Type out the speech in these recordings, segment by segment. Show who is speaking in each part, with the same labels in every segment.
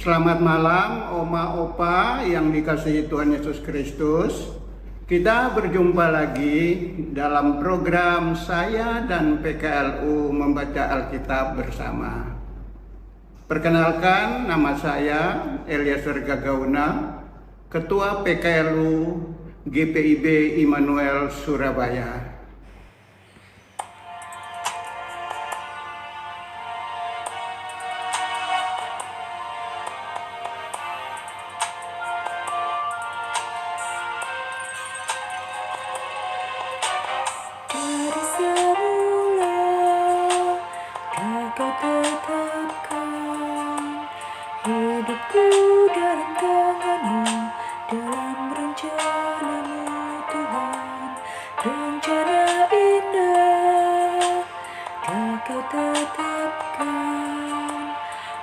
Speaker 1: Selamat malam Oma Opa yang dikasihi Tuhan Yesus Kristus. Kita berjumpa lagi dalam program saya dan PKLU membaca Alkitab bersama. Perkenalkan, nama saya Eliezer Gagauna, Ketua PKLU GPIB Immanuel Surabaya.
Speaker 2: Hidupku dalam tangan-Mu, dalam rencana-Mu Tuhan. Rencana indah telah Kau tetapkan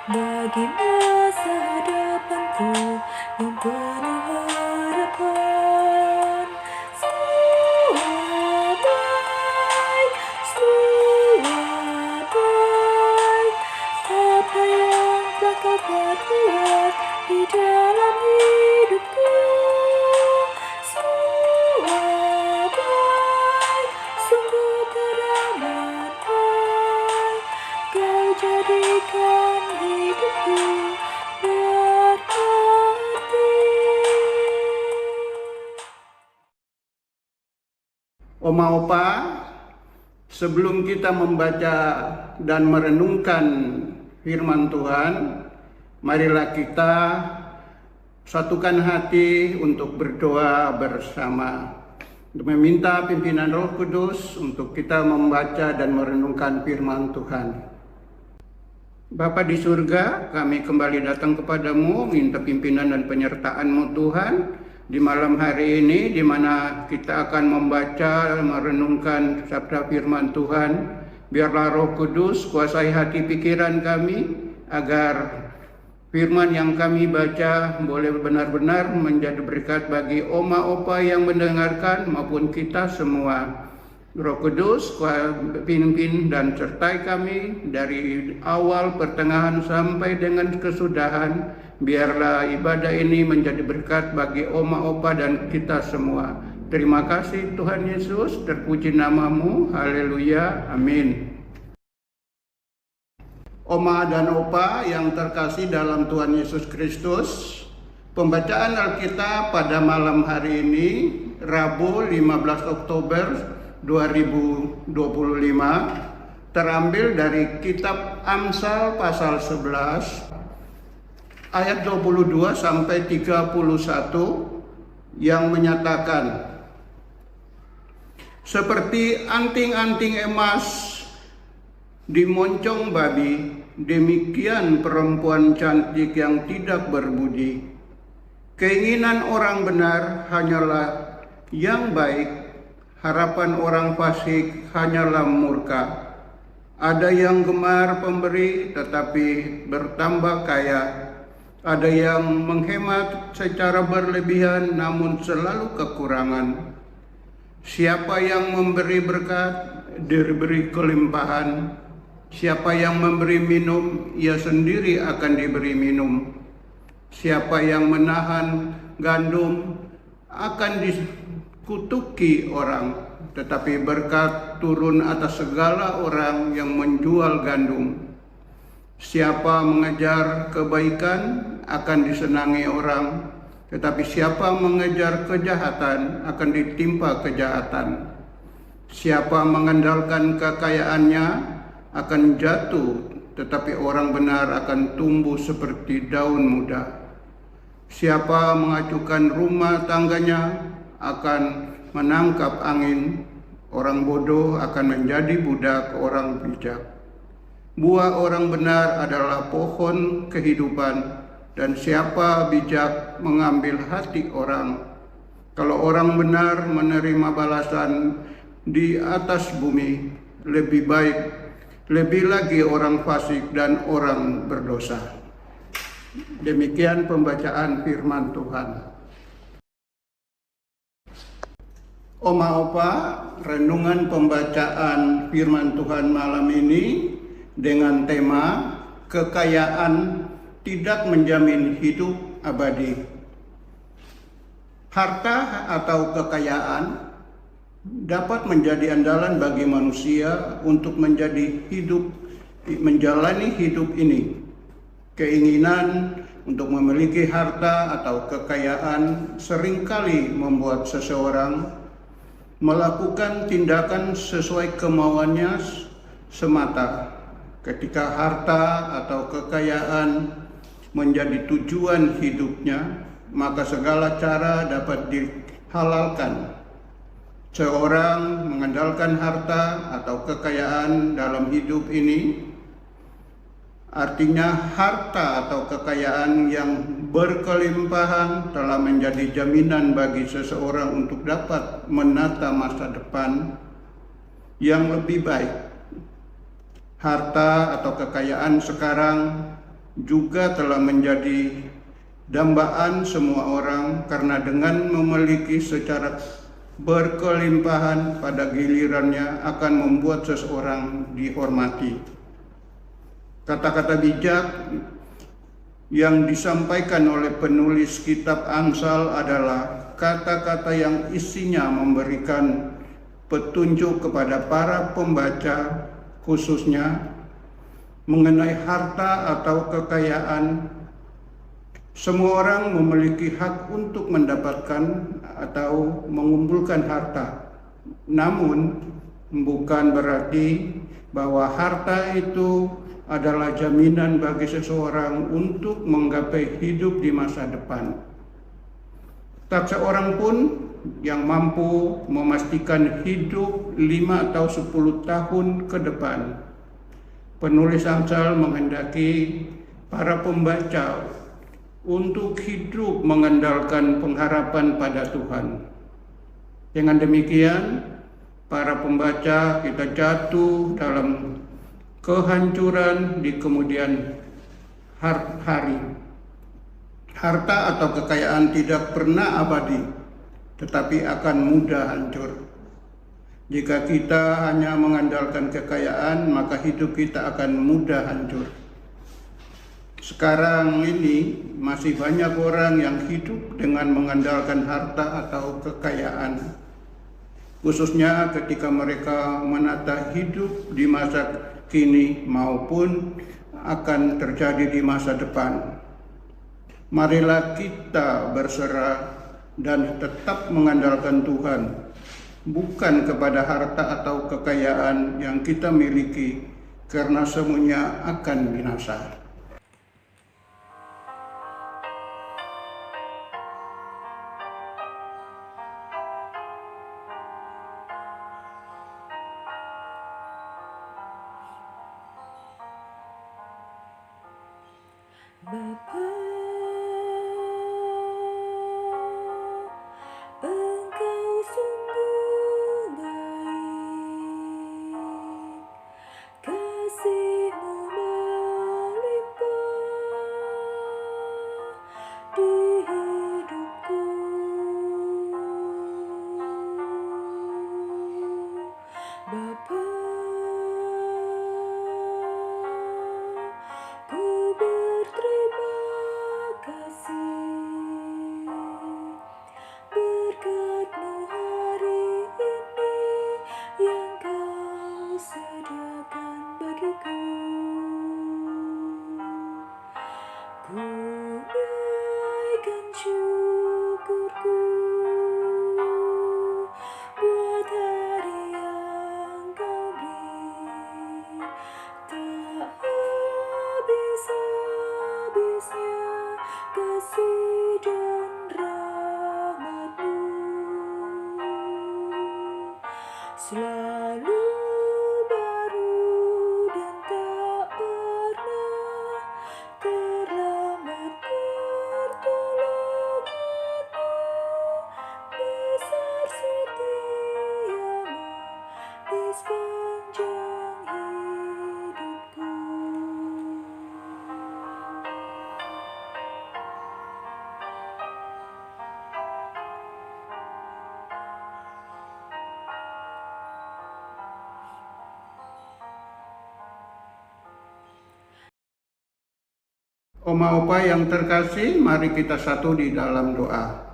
Speaker 2: bagi masa hadapanku yang penuh harapan. Semua baik, apa yang telah Kau perbuat di dalam hidupku. Semua baik, sungguh teramat baik. Kau jadikan hidupku berarti.
Speaker 1: Oma Opa, sebelum kita membaca dan merenungkan firman Tuhan, marilah kita satukan hati untuk berdoa bersama, untuk meminta pimpinan Roh Kudus untuk kita membaca dan merenungkan firman Tuhan. Bapa di surga, kami kembali datang kepadamu, minta pimpinan dan penyertaan-Mu Tuhan, di malam hari ini, di mana kita akan membaca, merenungkan sabda firman Tuhan. Biarlah Roh Kudus kuasai hati pikiran kami, agar firman yang kami baca boleh benar-benar menjadi berkat bagi Oma Opa yang mendengarkan maupun kita semua. Roh Kudus pimpin dan sertai kami dari awal, pertengahan sampai dengan kesudahan. Biarlah ibadah ini menjadi berkat bagi Oma Opa dan kita semua. Terima kasih Tuhan Yesus, terpuji nama-Mu, haleluya, amin. Oma dan Opa yang terkasih dalam Tuhan Yesus Kristus, pembacaan Alkitab pada malam hari ini, Rabu 15 Oktober 2025, terambil dari kitab Amsal pasal 11, ayat 22 sampai 31, yang menyatakan, seperti anting-anting emas di moncong babi, demikian perempuan cantik yang tidak berbudi. Keinginan orang benar hanyalah yang baik, harapan orang fasik hanyalah murka. Ada yang gemar pemberi tetapi bertambah kaya. Ada yang menghemat secara berlebihan namun selalu kekurangan. Siapa yang memberi berkat, diberi kelimpahan. Siapa yang memberi minum, ia sendiri akan diberi minum. Siapa yang menahan gandum akan dikutuki orang, tetapi berkat turun atas segala orang yang menjual gandum. Siapa mengejar kebaikan akan disenangi orang, tetapi siapa mengejar kejahatan akan ditimpa kejahatan. Siapa mengandalkan kekayaannya akan jatuh, tetapi orang benar akan tumbuh seperti daun muda. Siapa mengacukan rumah tangganya akan menangkap angin. Orang bodoh akan menjadi budak orang bijak. Buah orang benar adalah pohon kehidupan, dan siapa bijak mengambil hati orang. Kalau orang benar menerima balasan di atas bumi, lebih baik, lebih lagi orang fasik dan orang berdosa. Demikian pembacaan firman Tuhan. Oma Opa, renungan pembacaan firman Tuhan malam ini dengan tema kekayaan tidak menjamin hidup abadi. Harta atau kekayaan dapat menjadi andalan bagi manusia untuk menjalani hidup ini. Keinginan untuk memiliki harta atau kekayaan seringkali membuat seseorang melakukan tindakan sesuai kemauannya semata. Ketika harta atau kekayaan menjadi tujuan hidupnya, maka segala cara dapat dihalalkan. Seorang mengandalkan harta atau kekayaan dalam hidup ini, artinya harta atau kekayaan yang berkelimpahan telah menjadi jaminan bagi seseorang untuk dapat menata masa depan yang lebih baik. Harta atau kekayaan sekarang juga telah menjadi dambaan semua orang, karena dengan memiliki secara berkelimpahan pada gilirannya akan membuat seseorang dihormati. Kata-kata bijak yang disampaikan oleh penulis kitab Amsal adalah kata-kata yang isinya memberikan petunjuk kepada para pembaca, khususnya mengenai harta atau kekayaan. Semua orang memiliki hak untuk mendapatkan atau mengumpulkan harta. Namun, bukan berarti bahwa harta itu adalah jaminan bagi seseorang untuk menggapai hidup di masa depan. Tak seorang pun yang mampu memastikan hidup 5 atau 10 tahun ke depan. Penulis Amsal menghendaki para pembaca untuk hidup mengandalkan pengharapan pada Tuhan. Dengan demikian, para pembaca kita jatuh dalam kehancuran di kemudian hari. Harta atau kekayaan tidak pernah abadi, tetapi akan mudah hancur. Jika kita hanya mengandalkan kekayaan, maka hidup kita akan mudah hancur. Sekarang ini masih banyak orang yang hidup dengan mengandalkan harta atau kekayaan, khususnya ketika mereka menata hidup di masa kini maupun akan terjadi di masa depan. Marilah kita berserah dan tetap mengandalkan Tuhan, bukan kepada harta atau kekayaan yang kita miliki, karena semuanya akan binasa.
Speaker 2: Bapa, Engkau sungguh baik, kasih-Mu melimpah di hidupku. Bapa, ku berterima kasih berkat-Mu hari ini yang Kau sediakan bagiku. Ku naikkan syukurku buat hari yang Kau beri, tak habis-habisnya kasih dan rahmat-Mu selalu baru dan tak pernah terlambat. Pertolongan-Mu besar, setia-Mu di sepanjang hidupku.
Speaker 1: Oma Opa yang terkasih, mari kita satu di dalam doa.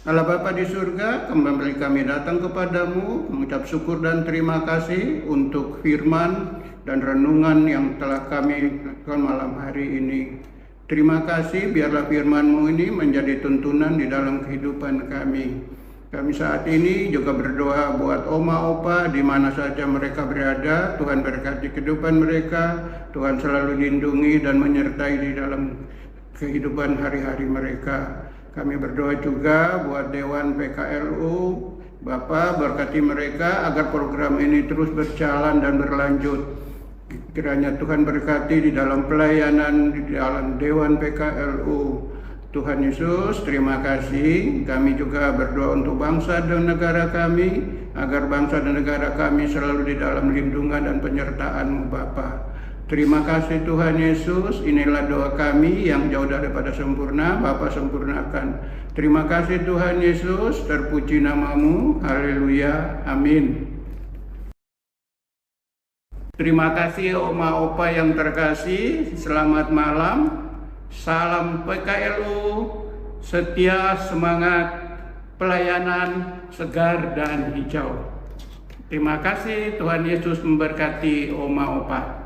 Speaker 1: Allah Bapa di surga, kembali kami datang kepadamu, mengucap syukur dan terima kasih untuk firman dan renungan yang telah kami lakukan malam hari ini. Terima kasih, biarlah firman-Mu ini menjadi tuntunan di dalam kehidupan kami. Kami saat ini juga berdoa buat Oma Opa di mana saja mereka berada. Tuhan berkati kehidupan mereka, Tuhan selalu lindungi dan menyertai di dalam kehidupan hari-hari mereka. Kami berdoa juga buat Dewan PKLU, Bapak berkati mereka agar program ini terus berjalan dan berlanjut. Kiranya Tuhan berkati di dalam pelayanan, di dalam Dewan PKLU. Tuhan Yesus, terima kasih. Kami juga berdoa untuk bangsa dan negara kami, agar bangsa dan negara kami selalu di dalam lindungan dan penyertaan-Mu Bapa. Terima kasih Tuhan Yesus, inilah doa kami yang jauh daripada sempurna, Bapa sempurnakan. Terima kasih Tuhan Yesus, terpuji nama-Mu, haleluya, amin. Terima kasih Oma Opa yang terkasih, selamat malam. Salam PKLU, setia, semangat, pelayanan, segar dan hijau. Terima kasih, Tuhan Yesus memberkati Oma Opa.